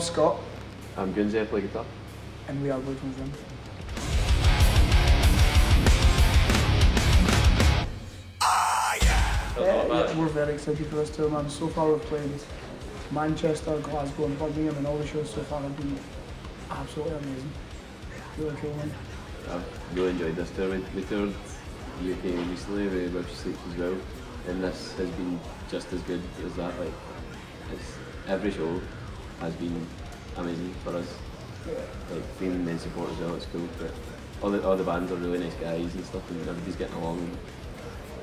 Scott. I'm Gunzi, I play guitar. And we are working with him. Yeah, we're very excited for this tour, man. So far we've played Manchester, Glasgow and Birmingham, and all the shows so far have been absolutely amazing. Really cool, man. I've really enjoyed this tour. We toured the UK recently with Web Sleeps as well, and this has been just as good as that. Like, every show has been amazing for us. Yeah. Like, being in support as well, it's cool. But all the bands are really nice guys and stuff, and everybody's getting along.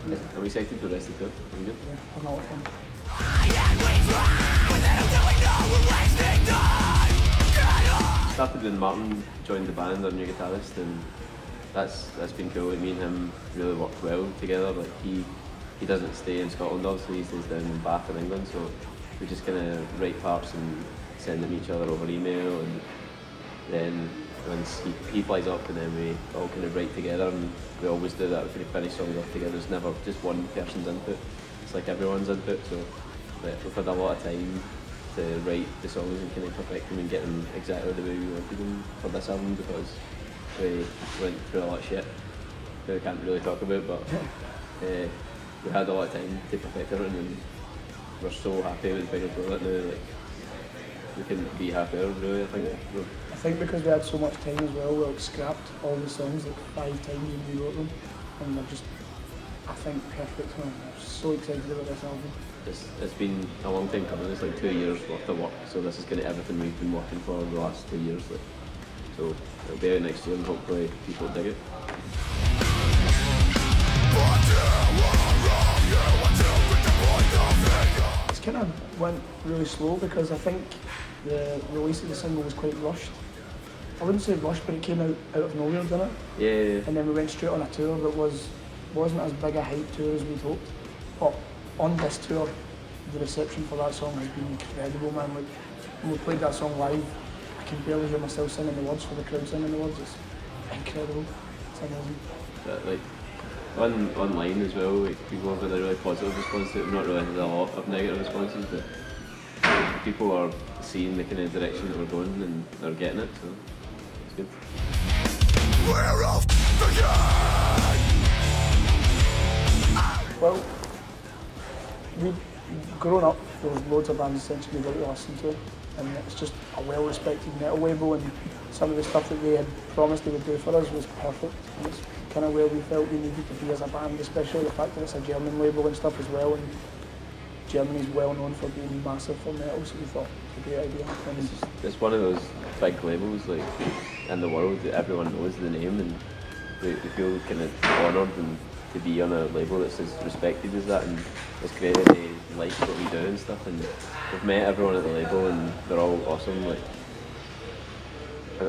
Yeah. I'm excited for the rest of the tour. Are you good? Yeah, I'm not with him. Started when Martin joined the band, our new guitarist, and that's been cool. Me and him really worked well together. Like he doesn't stay in Scotland, obviously he stays down in Bath in England, so we just kind of write parts and send them each other over email, and then once he flies up, and then we all kind of write together, and we always do that. We kind of finish songs off together. It's never just one person's input. It's like everyone's input. So we've had a lot of time to write the songs and kind of perfect them and get them exactly the way we wanted them for this album, because we went through a lot of shit that we can't really talk about, but we had a lot of time to perfect everything, and we're so happy with the final product now. Like, we couldn't be happier, really. I think because we had so much time as well, we like scrapped all the songs like 5 times and rewrote them, and they're just, I think, perfect, man. I'm so excited about this album. It's been a long time coming. It's like 2 years worth of work, so this is kind of everything we've been working for the last 2 years. Like, so it'll be out next year, and hopefully people dig it. It's kind of went really slow because I think the release of the single was quite rushed. I wouldn't say rushed, but it came out of nowhere, didn't it? Yeah. And then we went straight on a tour that wasn't as big a hype tour as we'd hoped. But on this tour, the reception for that song has been incredible, man. Like, when we played that song live, I can barely hear myself singing the words for the crowd singing the words. It's incredible. It's amazing. Like, online as well, like, people have had a really positive response to it. We've not really had a lot of negative responses, but people are seeing the kind of direction that we're going and they're getting it, so it's good. We're off again! Well, we've grown up, there was loads of bands essentially that we listened to, and it's just a well-respected metal label, and some of the stuff that they had promised they would do for us was perfect, and it's kind of where we felt we needed to be as a band, especially the fact that it's a German label and stuff as well, and Germany's well known for being massive for metal, so we thought it would be a good idea. It's one of those big labels, like, in the world that everyone knows the name, and we feel kind of honoured and to be on a label that's as respected as that, and it's great that they like what we do and stuff, and we've met everyone at the label and they're all awesome. Like,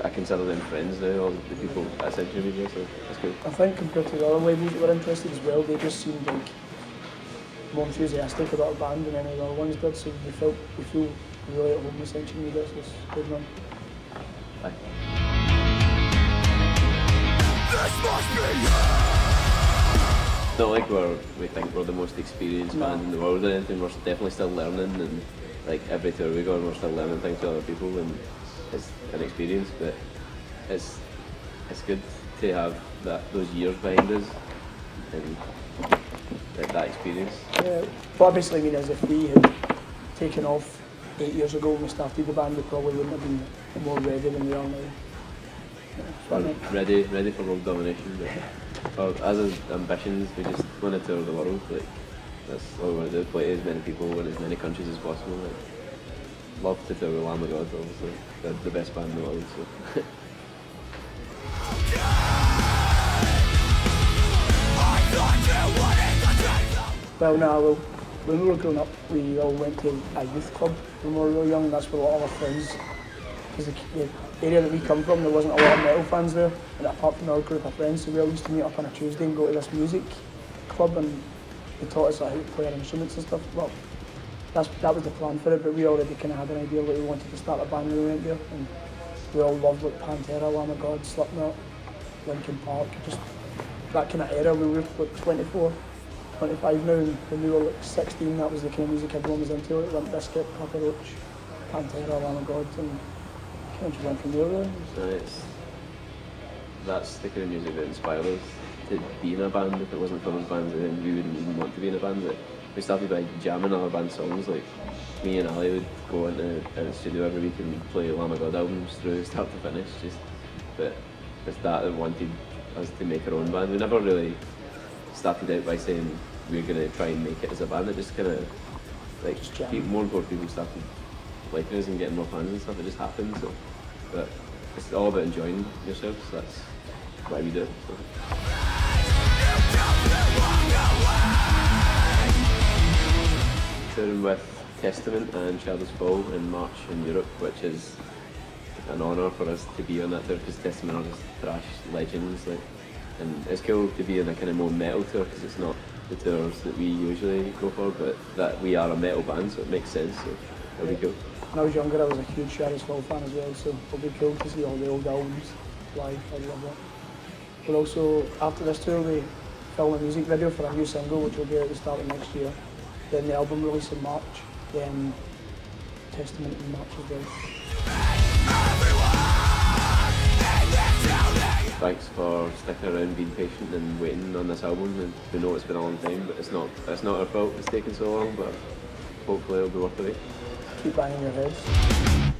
I consider them friends now, all the people at Century Media, so it's good. I think compared to the other labels that were interested as well, they just seemed like more enthusiastic about our band than any of the other ones did, so we feel really at home with Century Media, so it's good, man. Bye. This must be Not like we think we're the most experienced band in the world or anything. We're definitely still learning, and like every tour we go on, we're still learning things with other people, and it's an experience. But it's good to have those years behind us and that experience. Yeah, what I basically mean is if we had taken off 8 years ago when we started the band, we probably wouldn't have been more ready than we are now. We're ready for world domination, but as ambitions, we just want to tour the world. Like, that's all we want to do, play to as many people in as many countries as possible. Like, love to tour with Lamb of God, obviously. They're the best band in the world, so. Well, no, when we were growing up, we all went to a youth club when we were really young, and that's where a lot of our friends, because the area that we come from, there wasn't a lot of metal fans there, and apart from our group of friends, so we all used to meet up on a Tuesday and go to this music club, and they taught us how to play our instruments and stuff. Well, that was the plan for it, but we already kind of had an idea that we wanted to start a band when we went there, and we all loved like Pantera, Lamb of God, Slipknot, Linkin Park, just that kind of era. We were like 24, 25 now, and when we were like 16, that was the kind of music everyone was into, like Limp Bizkit, Papa Roach, Pantera, Lamb of God, and kind of went from there really. That's the kind of music that inspired us to be in a band. If it wasn't for those bands, then we wouldn't even want to be in a band. But we started by jamming other band songs. Like me and Ali would go into the studio every week and play Lamb of God albums through start to finish. But it's that wanted us to make our own band. We never really started out by saying we're going to try and make it as a band. It just kind of like more and more people started liking us and getting more fans and stuff. It just happened. So, but it's all about enjoying yourself. So that's why we do it. So. Touring with Testament and Shadows Fall in March in Europe, which is an honour for us to be on that tour because Testament are just thrash legends. Like, and it's cool to be in a kind of more metal tour because it's not the tours that we usually go for, but that we are a metal band, so it makes sense. So it'll be cool. When I was younger, I was a huge Shadows Fall fan as well, so it'll be cool to see all the old albums live. I love that. But also, after this tour, we film a music video for a new single, which will be at the start of next year. Then the album release in March, then Testament in March as well. Thanks for sticking around, being patient and waiting on this album. And we know it's been a long time, but it's not our fault it's taken so long, but hopefully it'll be worth the wait. Keep banging your heads.